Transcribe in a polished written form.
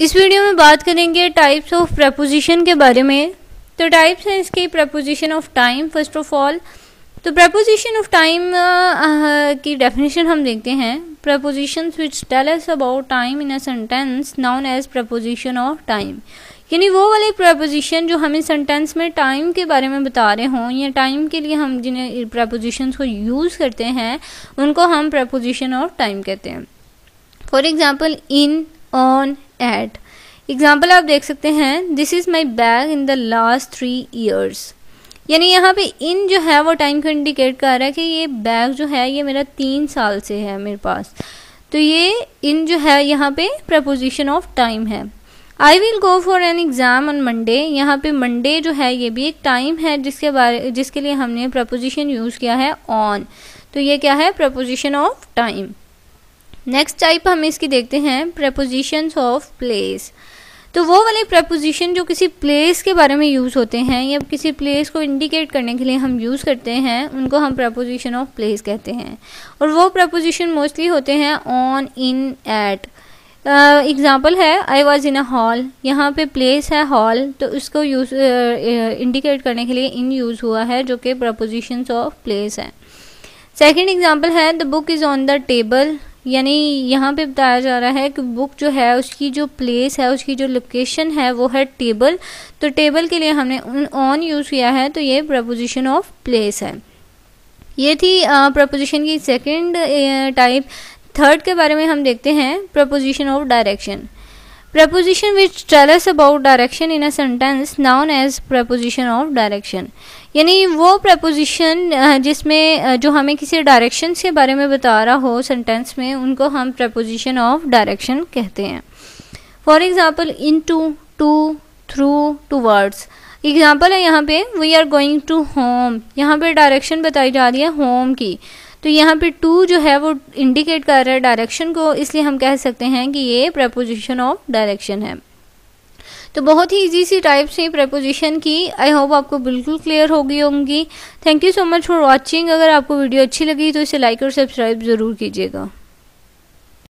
इस वीडियो में बात करेंगे टाइप्स ऑफ प्रपोजिशन के बारे में। तो टाइप्स हैं इसके preposition of time first of all. तो प्रपोजिशन ऑफ टाइम की डेफिनेशन हम देखते हैं। Prepositions which tell us about time in a sentence known as preposition of time, यानी वो वाले प्रपोजिशन जो हमें सेंटेंस में टाइम के बारे में बता रहे हों या टाइम के लिए हम जिन्हें प्रपोजिशंस को यूज़ करते हैं उनको हम प्रपोजिशन ऑफ टाइम कहते हैं। For example in, on, at. Example आप देख सकते हैं, this is my bag in the last 3 years। यानी यहाँ पे इन जो है वो टाइम को इंडिकेट कर रहा है कि ये बैग जो है ये मेरा 3 साल से है मेरे पास। तो ये इन जो है यहाँ पे प्रपोजिशन ऑफ टाइम है। I will go for an exam on Monday. यहाँ पे मंडे जो है ये भी एक टाइम है जिसके लिए हमने प्रपोजिशन यूज़ किया है ऑन। तो ये क्या है? Preposition of time. Next type हम इसकी देखते हैं प्रपोजिशंस ऑफ प्लेस। तो वो वाले प्रपोजिशन जो किसी प्लेस के बारे में यूज़ होते हैं या किसी प्लेस को इंडिकेट करने के लिए हम यूज़ करते हैं उनको हम प्रपोजिशन ऑफ प्लेस कहते हैं। और वो प्रपोजिशन मोस्टली होते हैं ऑन, इन, एट। एग्जाम्पल है I was in a hall. यहाँ पे प्लेस है हॉल, तो उसको यूज़ इंडिकेट करने के लिए इन यूज़ हुआ है जो कि प्रपोजिशंस ऑफ प्लेस है। सेकेंड एग्जाम्पल है the book is on the table. यानी यहाँ पे बताया जा रहा है कि बुक जो है उसकी जो प्लेस है, उसकी जो लोकेशन है वो है टेबल। तो टेबल के लिए हमने ऑन यूज़ किया है, तो ये प्रपोजिशन ऑफ प्लेस है। ये थी प्रपोजिशन की सेकंड टाइप। थर्ड के बारे में हम देखते हैं preposition of direction. Preposition which tell us about direction in a sentence known as preposition of direction, यानी वो प्रपोजिशन जिसमें जो हमें किसी डायरेक्शन के बारे में बता रहा हो सेंटेंस में, उनको हम प्रपोजिशन ऑफ डायरेक्शन कहते हैं। For example in to, to, through, towards. Example है यहाँ पे we are going to home. यहाँ पे डायरेक्शन बताई जा रही है होम की। तो यहाँ पे टू जो है वो इंडिकेट कर रहा है डायरेक्शन को, इसलिए हम कह सकते हैं कि ये प्रपोजिशन ऑफ डायरेक्शन है। तो बहुत ही इजी सी टाइप से प्रपोजिशन की। आई होप आपको बिल्कुल क्लियर हो गई होंगी। Thank you so much for watching. अगर आपको वीडियो अच्छी लगी तो इसे लाइक और सब्सक्राइब ज़रूर कीजिएगा।